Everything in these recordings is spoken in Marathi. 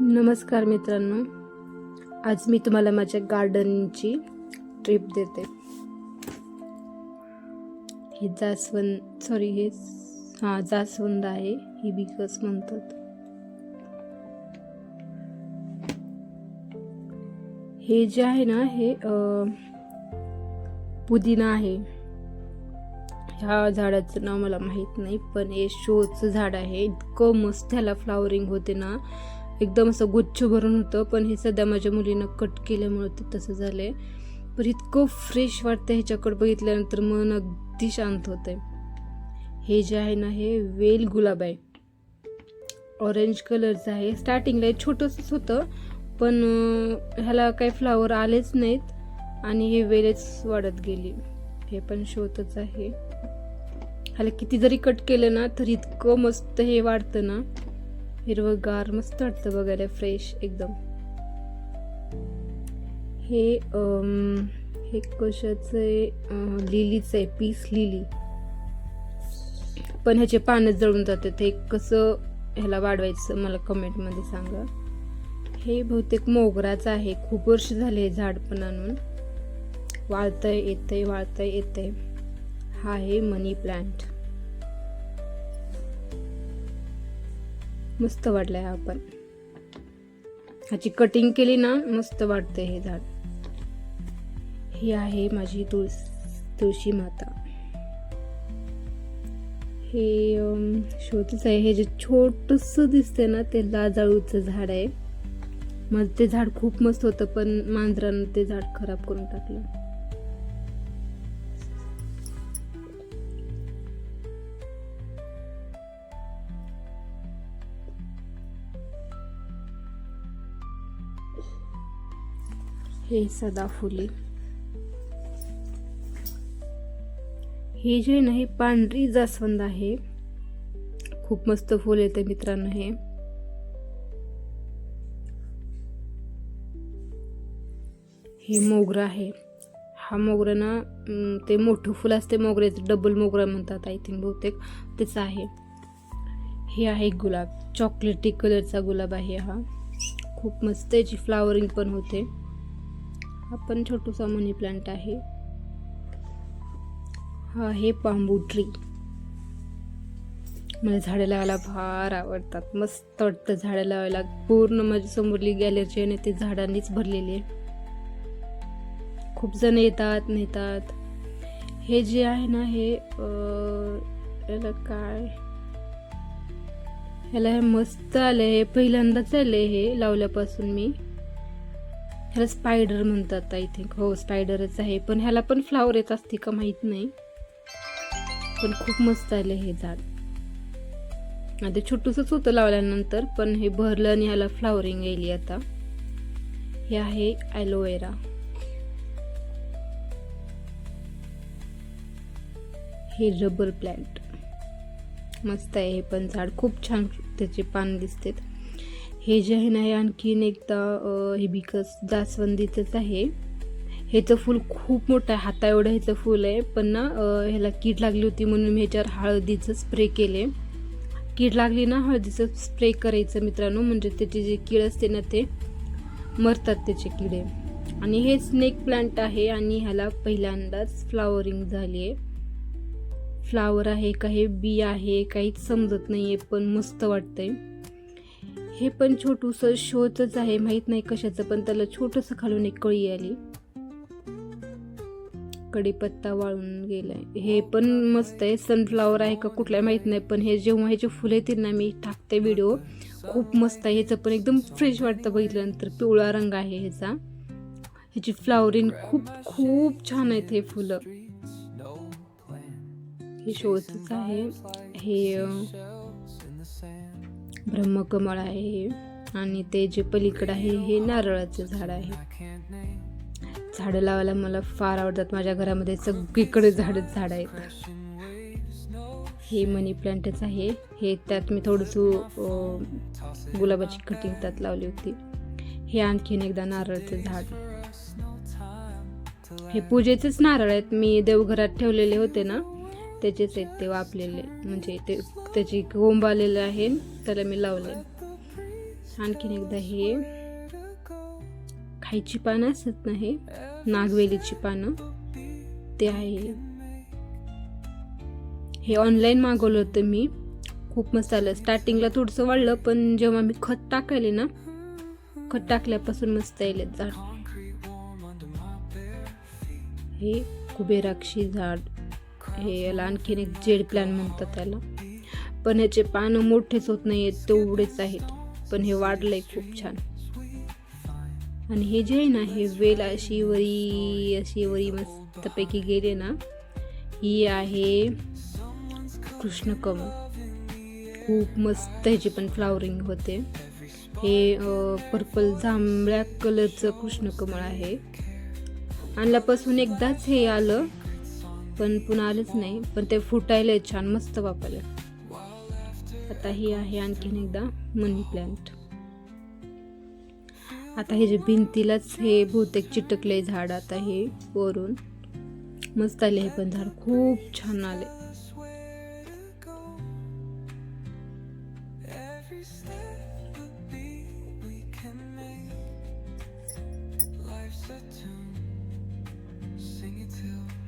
नमस्कार मित्रांनो, आज मी तुम्हाला माझ्या गार्डनची ट्रिप देते. हे जास्वंद आहे, हिबिस्कस म्हणतात. हे जे आहे ना, हे पुदिना आहे. ह्या झाडाचं नाव मला माहित नाही, पण हे शोचं झाड आहे. इतकं मस्त ह्याला फ्लावरिंग होते ना, एकदम असं गुच्छ भरून होतं. पण हे सध्या माझ्या मुलीनं कट केल्यामुळे ते तसं झालंय. पण इतकं फ्रेश वाटतं ह्याच्याकडे बघितल्यानंतर, मन अगदी शांत होतंय. हे जे आहे ना, हे वेल गुलाब आहे, ऑरेंज कलरचं आहे. स्टार्टिंगला छोटंसंच होतं, पण ह्याला काही फ्लावर आलेच नाहीत आणि हे वेलच वाढत गेली. हे पण शोतच आहे. ह्याला किती जरी कट केलं ना, तर इतकं मस्त हे वाढतं ना, हिरवंगार मस्त वाटतं बघायला, फ्रेश एकदम. हे कशाचं आहे? लिलीचं आहे, पीस लिली. पण ह्याचे पानं जळून जातात. हे कसं ह्याला वाढवायचं मला कमेंटमध्ये सांगा. हे बहुतेक मोगराचं आहे. खूप वर्ष झाले हे झाड पण आणून. वाळतंय येतंय. हा आहे मनी प्लांट. मस्त वाढलाय हा पण. ह्याची कटिंग केली ना, मस्त वाटते हे झाड. ही आहे माझी तुळशी माता. हे शोधच आहे. हे जे छोटस दिसतंय ना, ते लाजाळूचं झाड आहे. माझं ते झाड खूप मस्त होतं, पण मांजरानं ते झाड खराब करून टाकलं. हे सदाफुली. हे जे ना, हे पांढरी जास्वंद आहे. खूप मस्त फुल येते मित्रांनो. हे मोगरा आहे. हा मोगरा ना, ते मोठं फुल असते मोगऱ्याचं, डबल मोगरा म्हणतात आय थिंक, बहुतेक तेच आहे. हे आहे गुलाब, चॉकलेटी कलरचा गुलाब आहे हा. खूप मस्त याची फ्लावरिंग पण होते. हा पण छोटूसा मनी प्लांट आहे. हा आहे बांबू ट्री. मला झाडे लावायला फार आवडतात. मस्त वाटतं झाडे लावायला. पूर्ण माझी समोरली गॅलरी आहे ते झाडांनीच भरलेली आहे. खूप जण येतात नेतात. हे जे आहे ना, हे ह्याला हे मस्त आलंय. हे पहिल्यांदाच आलंय हे लावल्यापासून मी. ह्याला स्पायडर म्हणतात आय थिंक. हो, स्पायडरच आहे. पण ह्याला पण फ्लावर येत असते का माहित नाही, पण खूप मस्त आले हे झाड. आता छोटूसच होतं लावल्यानंतर, पण हे भरलं आणि ह्याला फ्लावरिंग येईल आता. हे आहे ॲलोवेरा. हे रबर प्लांट मस्त आहे. हे पण झाड खूप छान, त्याचे पान दिसतात. हे जे आहे ना, हे आणखीन एकदा हिबिस्कस जास्वंदीचंच आहे. ह्याचं फूल खूप मोठं आहे, हाता एवढं ह्याचं फूल आहे. पण ना, ह्याला कीड लागली होती म्हणून मी ह्याच्यावर हळदीचं स्प्रे केले. कीड लागली ना, हळदीचं स्प्रे करायचं मित्रांनो, म्हणजे त्याची जी कीड असते ना, ते मरतात त्याचे किडे. आणि हे स्नेक प्लांट आहे आणि ह्याला पहिल्यांदाच फ्लावरिंग झाली आहे. फ्लावर आहे का हे बी आहे काहीच समजत नाहीये, पण मस्त वाटतंय. हे पण छोटूसं शोचच आहे, माहित नाही कशाचं, पण त्याला छोटंसं खालून एक कळी आली. कढीपत्ता वाळून गेलाय. हे पण मस्त आहे. सनफ्लावर आहे का कुठला माहित नाही, पण हे जेव्हा ह्याचे फुलं येतील ना, मी टाकते व्हिडिओ. खूप मस्त आहे. ह्याचं पण एकदम फ्रेश वाटतं बघितल्यानंतर. पिवळा रंग आहे ह्याचा. ह्याची फ्लावरिंग खूप खूप छान आहेत हे फुलं. हे शोचच आहे. हे ब्रह्मकमळ आहे आणि ते जे पलीकडे आहे हे नारळाचं झाड आहे. झाडं लावायला मला फार आवडतात. माझ्या घरामध्ये सगळीकडे झाड आहेत. हे मनी प्लांटच आहे. हे त्यात मी थोडंसं गुलाबाची कटिंग त्यात लावली होती. हे आणखीन एकदा नारळाचं झाड. हे पूजेचेच नारळ आहेत. मी देवघरात ठेवलेले होते ना, त्याचेच आहेत ते वापलेले, म्हणजे ते त्याची कोंब आलेलं आहे, त्याला मी लावले. आणखीन एकदा हे खायची पानं असत ना, हे नागवेलीची पानं ते आहे. हे ऑनलाईन मागवलं होतं मी, खूप मस्त आलं. स्टार्टिंगला थोडंसं वाढलं, पण जेव्हा मी खत टाकायले ना, खत टाकल्यापासून मस्त येईल झाड. हे कुबेराक्षी झाड, हे याला आणखीन एक जेड प्लॅन म्हणतात त्याला, पण याचे पानं मोठेच होत नाहीयेत, तेवढेच आहेत, पण हे वाढलंय खूप छान. आणि हे जे आहे ना, हे वेल अशी वरी मस्तपैकी गेले ना, ही आहे कृष्णकमळ. खूप मस्त ह्याची पण फ्लावरिंग होते. हे पर्पल जांभळ्या कलरचं कृष्णकमळ आहे. आणल्यापासून एकदाच हे आलं, पण पुन्हा आलंच नाही, पण ते फुटायला छान मस्त वापरलं. आता ही आहे आणखीन एकदा मनी प्लांट. आता हे जे भिंतीलाच हे बहुतेक चिटकले झाड, आता हे वरून मस्त आले. हे पण झाड खूप छान आले.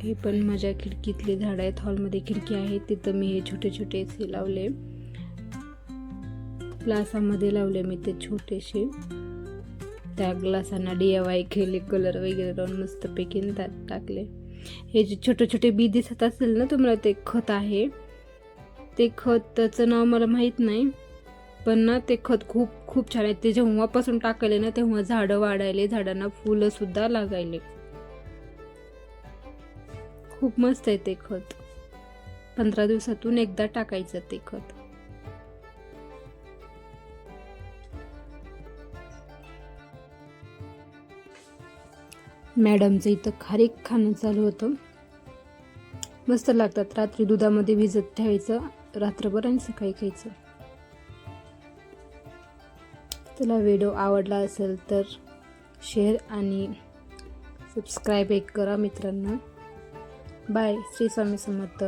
हे पण माझ्या खिडकीतले झाड आहेत. हॉलमध्ये खिडकी आहे, तिथं मी हे छोटे छोटेसे लावले. ग्लासामध्ये लावले मी ते छोटेसे. त्या ग्लासांना DIY केले, कलर वगैरे लावून मस्तपैकी त्यात टाकले. हे जे छोटे छोटे बी दिसत असेल ना तुम्हाला, ते खत आहे. ते खताचं नाव मला माहीत नाही, पण ना ते खत खूप खूप छान आहे. ते जेव्हापासून टाकले ना, तेव्हा झाडं वाढायले, झाडांना फुलं सुद्धा लागायले. खूप मस्त आहे ते खत. 15 दिवसातून एकदा टाकायचं ते खत. मॅडमचं इथं खारीक खाणं चालू होतं. मस्त लागतात. रात्री दुधामध्ये भिजत ठेवायचं रात्रभर आणि सकाळी खायचं. तुला व्हिडिओ आवडला असेल तर शेअर आणि सबस्क्राईब एक करा मित्रांनो. बाय. श्री स्वामी समर्थ.